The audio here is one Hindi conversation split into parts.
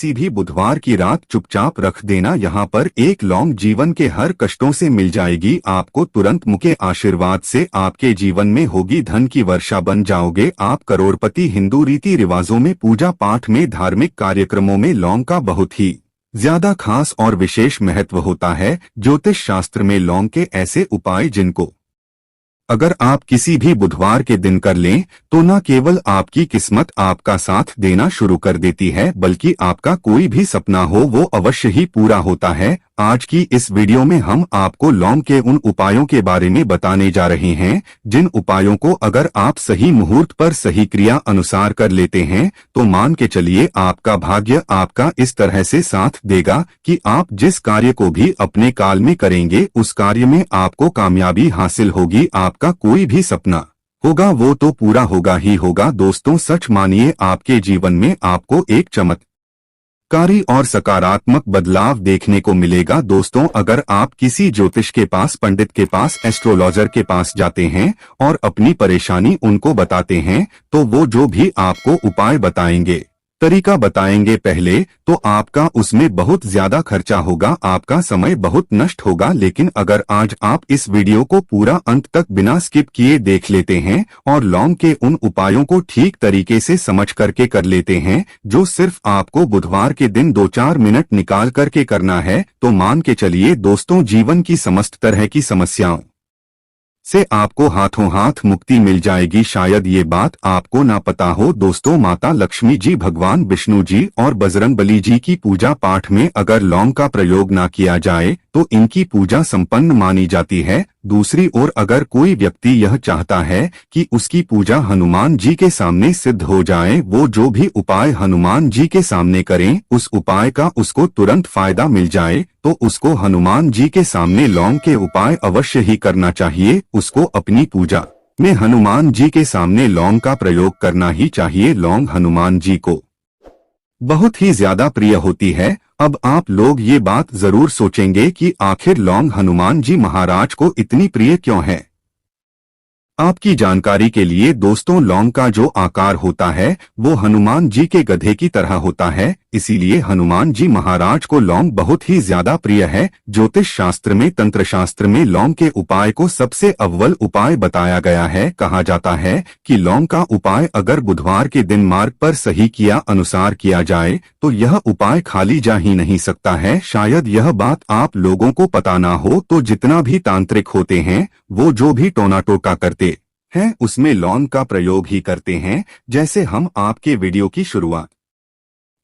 किसी भी बुधवार की रात चुपचाप रख देना। यहाँ पर एक लौंग जीवन के हर कष्टों से मिल जाएगी आपको तुरंत। मुके आशीर्वाद से आपके जीवन में होगी धन की वर्षा, बन जाओगे आप करोड़पति। हिंदू रीति रिवाजों में, पूजा पाठ में, धार्मिक कार्यक्रमों में लौंग का बहुत ही ज्यादा खास और विशेष महत्व होता है। ज्योतिष शास्त्र में लौंग के ऐसे उपाय जिनको अगर आप किसी भी बुधवार के दिन कर लें तो न केवल आपकी किस्मत आपका साथ देना शुरू कर देती है, बल्कि आपका कोई भी सपना हो वो अवश्य ही पूरा होता है। आज की इस वीडियो में हम आपको लौंग के उन उपायों के बारे में बताने जा रहे हैं जिन उपायों को अगर आप सही मुहूर्त पर सही क्रिया अनुसार कर लेते हैं तो मान के चलिए आपका भाग्य आपका इस तरह से साथ देगा कि आप जिस कार्य को भी अपने काल में करेंगे उस कार्य में आपको कामयाबी हासिल होगी। आपका कोई भी सपना होगा वो तो पूरा होगा ही होगा। दोस्तों सच मानिए आपके जीवन में आपको एक चमत्कारी और सकारात्मक बदलाव देखने को मिलेगा। दोस्तों अगर आप किसी ज्योतिष के पास, पंडित के पास, एस्ट्रोलॉजर के पास जाते हैं और अपनी परेशानी उनको बताते हैं तो वो जो भी आपको उपाय बताएंगे, तरीका बताएंगे पहले तो आपका उसमें बहुत ज्यादा खर्चा होगा, आपका समय बहुत नष्ट होगा। लेकिन अगर आज आप इस वीडियो को पूरा अंत तक बिना स्किप किए देख लेते हैं और लौंग के उन उपायों को ठीक तरीके से समझ करके कर लेते हैं जो सिर्फ आपको बुधवार के दिन 2-4 मिनट निकाल करके करना है, तो मान के चलिए दोस्तों जीवन की समस्त तरह की समस्याओं से आपको हाथों हाथ मुक्ति मिल जाएगी। शायद ये बात आपको ना पता हो दोस्तों, माता लक्ष्मी जी, भगवान विष्णु जी और बजरंगबली जी की पूजा पाठ में अगर लौंग का प्रयोग ना किया जाए तो इनकी पूजा संपन्न मानी जाती है। दूसरी ओर अगर कोई व्यक्ति यह चाहता है कि उसकी पूजा हनुमान जी के सामने सिद्ध हो जाए, वो जो भी उपाय हनुमान जी के सामने करें उस उपाय का उसको तुरंत फायदा मिल जाए, तो उसको हनुमान जी के सामने लौंग के उपाय अवश्य ही करना चाहिए। उसको अपनी पूजा में हनुमान जी के सामने लौंग का प्रयोग करना ही चाहिए। लौंग हनुमान जी को बहुत ही ज्यादा प्रिय होती है। अब आप लोग ये बात जरूर सोचेंगे कि आखिर लौंग हनुमान जी महाराज को इतनी प्रिय क्यों है। आपकी जानकारी के लिए दोस्तों, लौंग का जो आकार होता है वो हनुमान जी के गधे की तरह होता है, इसीलिए हनुमान जी महाराज को लौंग बहुत ही ज्यादा प्रिय है। ज्योतिष शास्त्र में, तंत्र शास्त्र में लौंग के उपाय को सबसे अव्वल उपाय बताया गया है। कहा जाता है कि लौंग का उपाय अगर बुधवार के दिन मार्ग पर सही किया अनुसार किया जाए तो यह उपाय खाली जा ही नहीं सकता है। शायद यह बात आप लोगों को पता ना हो तो जितना भी तांत्रिक होते हैं वो जो भी टोना टोटा करते हैं उसमें लौंग का प्रयोग ही करते हैं। जैसे हम आपके वीडियो की शुरुआत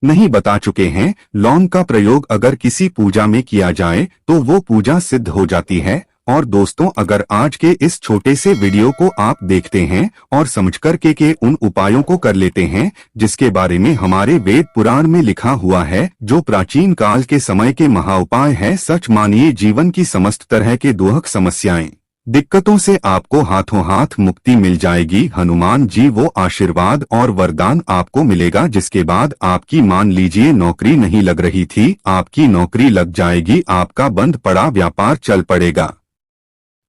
नहीं बता चुके हैं, लौंग का प्रयोग अगर किसी पूजा में किया जाए तो वो पूजा सिद्ध हो जाती है। और दोस्तों अगर आज के इस छोटे से वीडियो को आप देखते हैं और समझ करके के उन उपायों को कर लेते हैं जिसके बारे में हमारे वेद पुराण में लिखा हुआ है, जो प्राचीन काल के समय के महाउपाय है, सच मानिए जीवन की समस्त तरह के दुख, समस्याएं, दिक्कतों से आपको हाथों हाथ मुक्ति मिल जाएगी। हनुमान जी वो आशीर्वाद और वरदान आपको मिलेगा जिसके बाद आपकी, मान लीजिए नौकरी नहीं लग रही थी, आपकी नौकरी लग जाएगी, आपका बंद पड़ा व्यापार चल पड़ेगा।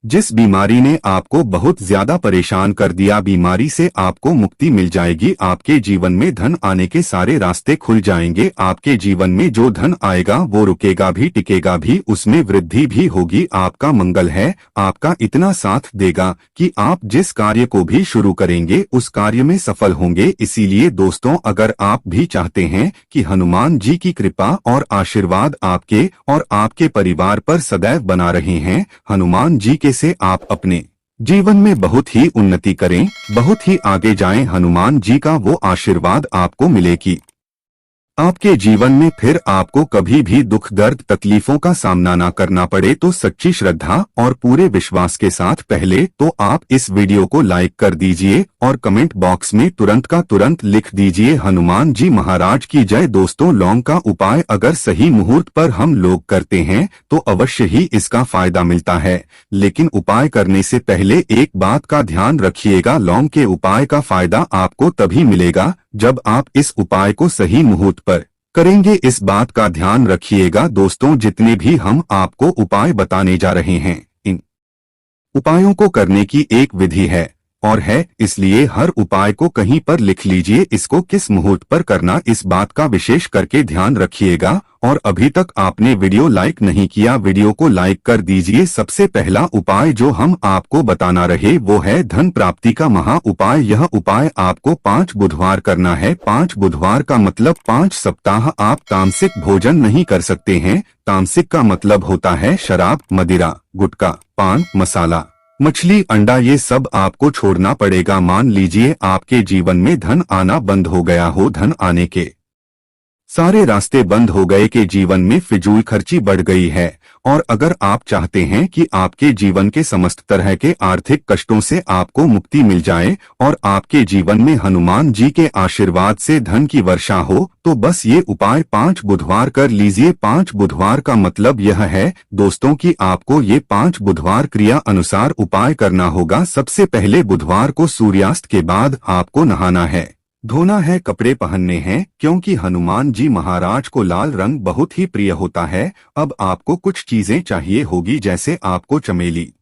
जिस बीमारी ने आपको बहुत ज्यादा परेशान कर दिया, बीमारी से आपको मुक्ति मिल जाएगी। आपके जीवन में धन आने के सारे रास्ते खुल जाएंगे। आपके जीवन में जो धन आएगा वो रुकेगा भी, टिकेगा भी, उसमें वृद्धि भी होगी। आपका मंगल है, आपका इतना साथ देगा कि आप जिस कार्य को भी शुरू करेंगे उस कार्य में सफल होंगे। इसीलिए दोस्तों अगर आप भी चाहते हैं कि हनुमान जी की कृपा और आशीर्वाद आपके और आपके परिवार पर सदैव बना रहे हैं, हनुमान जी के से आप अपने जीवन में बहुत ही उन्नति करें, बहुत ही आगे जाएं, हनुमान जी का वो आशीर्वाद आपको मिलेगी। आपके जीवन में फिर आपको कभी भी दुख, दर्द, तकलीफों का सामना ना करना पड़े तो सच्ची श्रद्धा और पूरे विश्वास के साथ पहले तो आप इस वीडियो को लाइक कर दीजिए और कमेंट बॉक्स में तुरंत का तुरंत लिख दीजिए हनुमान जी महाराज की जय। दोस्तों लौंग का उपाय अगर सही मुहूर्त पर हम लोग करते हैं तो अवश्य ही इसका फायदा मिलता है, लेकिन उपाय करने से पहले एक बात का ध्यान रखिएगा, लौंग के उपाय का फायदा आपको तभी मिलेगा जब आप इस उपाय को सही मुहूर्त पर करेंगे। इस बात का ध्यान रखिएगा दोस्तों, जितने भी हम आपको उपाय बताने जा रहे हैं इन उपायों को करने की एक विधि है। और है, इसलिए हर उपाय को कहीं पर लिख लीजिए। इसको किस मुहूर्त पर करना, इस बात का विशेष करके ध्यान रखिएगा। और अभी तक आपने वीडियो लाइक नहीं किया, वीडियो को लाइक कर दीजिए। सबसे पहला उपाय जो हम आपको बताना रहे वो है धन प्राप्ति का महा उपाय। यह उपाय आपको 5 बुधवार करना है। 5 बुधवार का मतलब 5 सप्ताह आप तामसिक भोजन नहीं कर सकते हैं। तामसिक का मतलब होता है शराब, मदिरा, गुटखा, पान मसाला, मछली, अंडा, ये सब आपको छोड़ना पड़ेगा। मान लीजिए आपके जीवन में धन आना बंद हो गया हो, धन आने के सारे रास्ते बंद हो गए, के जीवन में फिजूल खर्ची बढ़ गई है। और अगर आप चाहते हैं कि आपके जीवन के समस्त तरह के आर्थिक कष्टों से आपको मुक्ति मिल जाए और आपके जीवन में हनुमान जी के आशीर्वाद से धन की वर्षा हो, तो बस ये उपाय 5 बुधवार कर लीजिए। 5 बुधवार का मतलब यह है दोस्तों कि आपको ये 5 बुधवार क्रिया अनुसार उपाय करना होगा। सबसे पहले बुधवार को सूर्यास्त के बाद आपको नहाना है, धोना है, कपड़े पहनने हैं, क्योंकि हनुमान जी महाराज को लाल रंग बहुत ही प्रिय होता है। अब आपको कुछ चीजें चाहिए होगी, जैसे आपको चमेली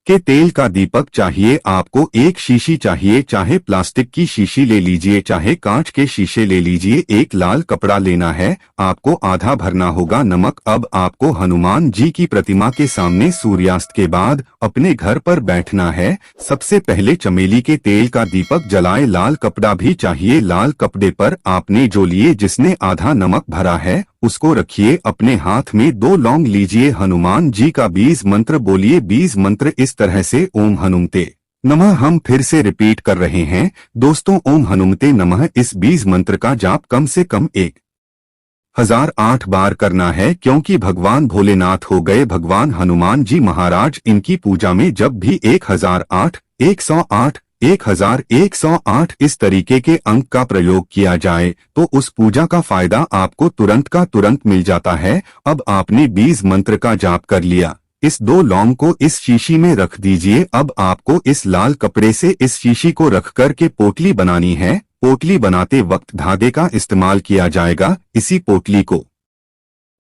के तेल का दीपक चाहिए, आपको एक शीशी चाहिए, चाहे प्लास्टिक की शीशी ले लीजिए, चाहे कांच के शीशे ले लीजिए। एक लाल कपड़ा लेना है, आपको आधा भरना होगा नमक। अब आपको हनुमान जी की प्रतिमा के सामने सूर्यास्त के बाद अपने घर पर बैठना है। सबसे पहले चमेली के तेल का दीपक जलाए, लाल कपड़ा भी चाहिए। लाल कपड़े पर आपने जो लिए जिसने आधा नमक भरा है उसको रखिए। अपने हाथ में 2 लौंग लीजिए, हनुमान जी का बीज मंत्र बोलिए। बीज मंत्र इस तरह से ओम हनुमते नमः। हम फिर से रिपीट कर रहे हैं दोस्तों, ओम हनुमते नमः। इस बीज मंत्र का जाप कम से कम 1008 बार करना है, क्योंकि भगवान भोलेनाथ हो गए भगवान हनुमान जी महाराज। इनकी पूजा में जब भी 1008, 108, 1108 इस तरीके के अंक का प्रयोग किया जाए तो उस पूजा का फायदा आपको तुरंत का तुरंत मिल जाता है। अब आपने बीज मंत्र का जाप कर लिया, इस 2 लौंग को इस शीशी में रख दीजिए। अब आपको इस लाल कपड़े से इस शीशी को रख कर के पोटली बनानी है। पोटली बनाते वक्त धागे का इस्तेमाल किया जाएगा। इसी पोटली को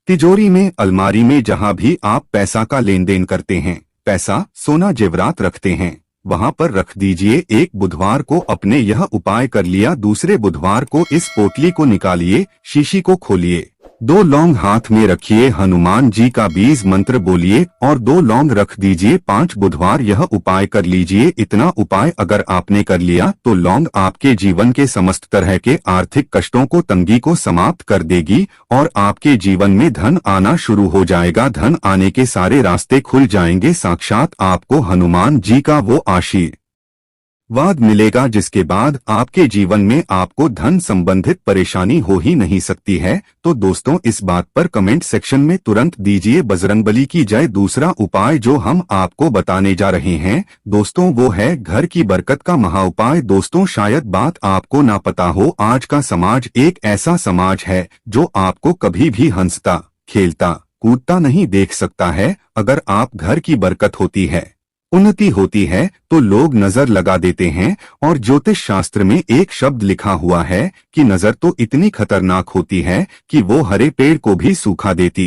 तिजोरी में, अलमारी में, जहां भी आप पैसा का लेन देन करते हैं, पैसा, सोना, जेवरात रखते हैं, वहां पर रख दीजिए। एक बुधवार को अपने यह उपाय कर लिया, दूसरे बुधवार को इस पोटली को निकालिए, शीशी को खोलिए, 2 लौंग हाथ में रखिए, हनुमान जी का बीज मंत्र बोलिए और 2 लौंग रख दीजिए। 5 बुधवार यह उपाय कर लीजिए। इतना उपाय अगर आपने कर लिया तो लौंग आपके जीवन के समस्त तरह के आर्थिक कष्टों को, तंगी को समाप्त कर देगी और आपके जीवन में धन आना शुरू हो जाएगा। धन आने के सारे रास्ते खुल जाएंगे। साक्षात आपको हनुमान जी का वो आशीर्वाद मिलेगा जिसके बाद आपके जीवन में आपको धन संबंधित परेशानी हो ही नहीं सकती है। तो दोस्तों, इस बात पर कमेंट सेक्शन में तुरंत दीजिए बजरंगबली की जय। दूसरा उपाय जो हम आपको बताने जा रहे हैं दोस्तों वो है घर की बरकत का महा उपाय। दोस्तों, शायद बात आपको ना पता हो, आज का समाज एक ऐसा समाज है जो आपको कभी भी हंसता, खेलता, कूदता नहीं देख सकता है। अगर आप घर की बरकत होती है, उन्नति होती है तो लोग नजर लगा देते हैं। और ज्योतिष शास्त्र में एक शब्द लिखा हुआ है कि नजर तो इतनी खतरनाक होती है कि वो हरे पेड़ को भी सूखा देती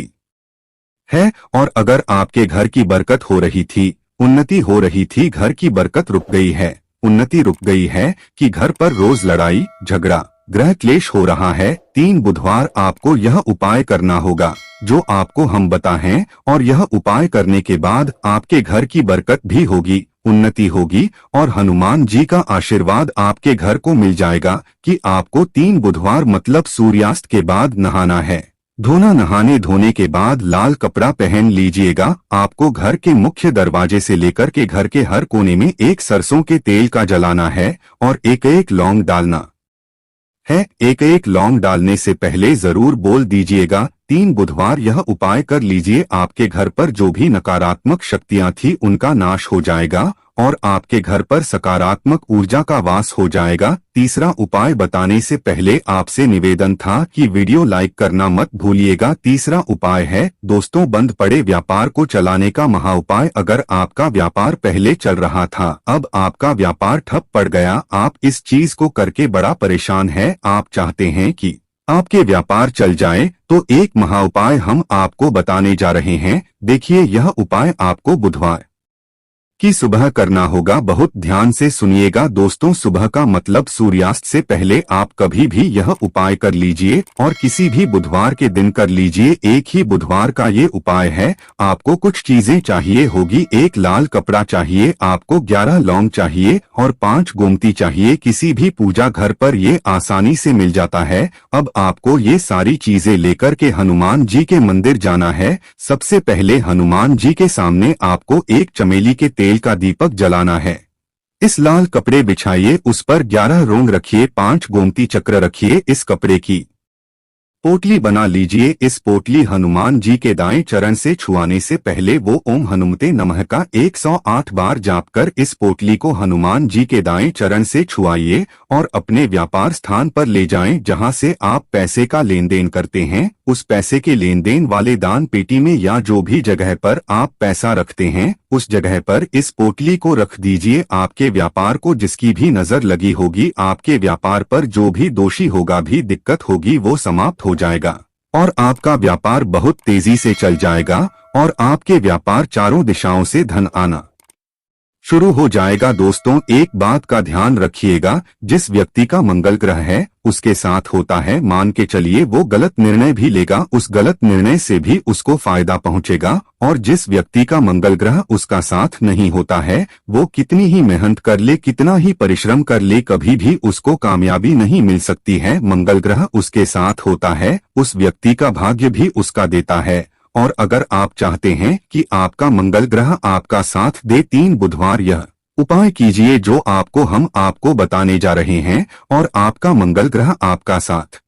है। और अगर आपके घर की बरकत हो रही थी, उन्नति हो रही थी, घर की बरकत रुक गई है, उन्नति रुक गई है, कि घर पर रोज लड़ाई झगड़ा, ग्रह क्लेश हो रहा है, 3 बुधवार आपको यह उपाय करना होगा जो आपको हम बताएं। और यह उपाय करने के बाद आपके घर की बरकत भी होगी, उन्नति होगी और हनुमान जी का आशीर्वाद आपके घर को मिल जाएगा। कि आपको 3 बुधवार मतलब सूर्यास्त के बाद नहाना है, धोना। नहाने धोने के बाद लाल कपड़ा पहन लीजिएगा। आपको घर के मुख्य दरवाजे से लेकर के घर के हर कोने में एक सरसों के तेल का जलाना है और एक एक लौंग डालना है। एक एक लौंग डालने से पहले जरूर बोल दीजिएगा 3 बुधवार यह उपाय कर लीजिए। आपके घर पर जो भी नकारात्मक शक्तियां थी उनका नाश हो जाएगा और आपके घर पर सकारात्मक ऊर्जा का वास हो जाएगा। तीसरा उपाय बताने से पहले आपसे निवेदन था कि वीडियो लाइक करना मत भूलिएगा। तीसरा उपाय है दोस्तों, बंद पड़े व्यापार को चलाने का महा उपाय। अगर आपका व्यापार पहले चल रहा था, अब आपका व्यापार ठप पड़ गया, आप इस चीज को करके बड़ा परेशान है, आप चाहते हैं कि आपके व्यापार चल जाए, तो एक महा उपाय हम आपको बताने जा रहे हैं। देखिए, यह उपाय आपको बुधवार कि सुबह करना होगा। बहुत ध्यान से सुनिएगा दोस्तों, सुबह का मतलब सूर्यास्त से पहले आप कभी भी यह उपाय कर लीजिए और किसी भी बुधवार के दिन कर लीजिए। एक ही बुधवार का ये उपाय है। आपको कुछ चीजें चाहिए होगी। एक लाल कपड़ा चाहिए आपको, 11 लौंग चाहिए और 5 गोमती चाहिए। किसी भी पूजा घर पर ये आसानी से मिल जाता है। अब आपको ये सारी चीजें लेकर के हनुमान जी के मंदिर जाना है। सबसे पहले हनुमान जी के सामने आपको एक चमेली के तेल का दीपक जलाना है। इस लाल कपड़े बिछाइए, उस पर 11 रोंग रखिए, 5 गोमती चक्र रखिए। इस कपड़े की पोटली बना लीजिए। इस पोटली हनुमान जी के दाएं चरण से छुआने से पहले वो ओम हनुमते नमः का 108 बार जाप कर इस पोटली को हनुमान जी के दाएं चरण से छुआइए और अपने व्यापार स्थान पर ले जाएं जहां से आप पैसे का लेन देन करते हैं। उस पैसे के लेन देन वाले दान पेटी में या जो भी जगह पर आप पैसा रखते हैं उस जगह पर इस पोटली को रख दीजिए। आपके व्यापार को जिसकी भी नजर लगी होगी, आपके व्यापार पर जो भी दोषी होगा, भी दिक्कत होगी, वो समाप्त हो जाएगा और आपका व्यापार बहुत तेजी से चल जाएगा और आपके व्यापार चारों दिशाओं से धन आना शुरू हो जाएगा। दोस्तों, एक बात का ध्यान रखिएगा, जिस व्यक्ति का मंगल ग्रह है उसके साथ होता है, मान के चलिए वो गलत निर्णय भी लेगा, उस गलत निर्णय से भी उसको फायदा पहुंचेगा। और जिस व्यक्ति का मंगल ग्रह उसका साथ नहीं होता है, वो कितनी ही मेहनत कर ले, कितना ही परिश्रम कर ले, कभी भी उसको कामयाबी नहीं मिल सकती है। मंगल ग्रह उसके साथ होता है, उस व्यक्ति का भाग्य भी उसका देता है। और अगर आप चाहते हैं कि आपका मंगल ग्रह आपका साथ दे, 3 बुधवार यह उपाय कीजिए जो हम आपको बताने जा रहे हैं और आपका मंगल ग्रह आपका साथ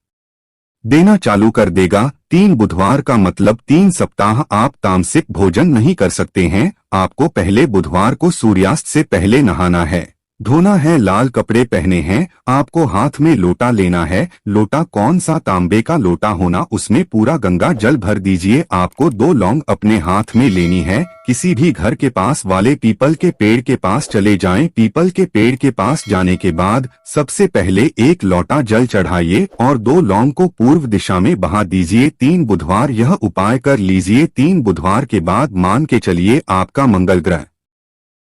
देना चालू कर देगा। 3 बुधवार का मतलब 3 सप्ताह आप तामसिक भोजन नहीं कर सकते हैं। आपको पहले बुधवार को सूर्यास्त से पहले नहाना है, धोना है, लाल कपड़े पहने हैं, आपको हाथ में लोटा लेना है। लोटा कौन सा, तांबे का लोटा होना, उसमें पूरा गंगा जल भर दीजिए। आपको 2 लौंग अपने हाथ में लेनी है। किसी भी घर के पास वाले पीपल के पेड़ के पास चले जाएं। पीपल के पेड़ के पास जाने के बाद सबसे पहले 1 लोटा जल चढ़ाइए और 2 लौंग को पूर्व दिशा में बहा दीजिए। 3 बुधवार यह उपाय कर लीजिए। 3 बुधवार के बाद मान के चलिए आपका मंगल ग्रह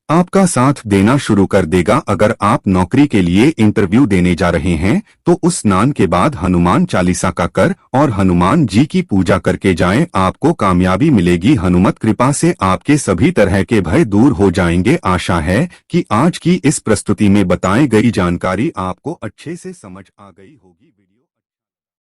आपका साथ देना शुरू कर देगा। अगर आप नौकरी के लिए इंटरव्यू देने जा रहे हैं तो उस स्नान के बाद हनुमान चालीसा का कर और हनुमान जी की पूजा करके जाएं, आपको कामयाबी मिलेगी। हनुमत कृपा से आपके सभी तरह के भय दूर हो जाएंगे। आशा है कि आज की इस प्रस्तुति में बताई गई जानकारी आपको अच्छे से समझ आ गई होगी।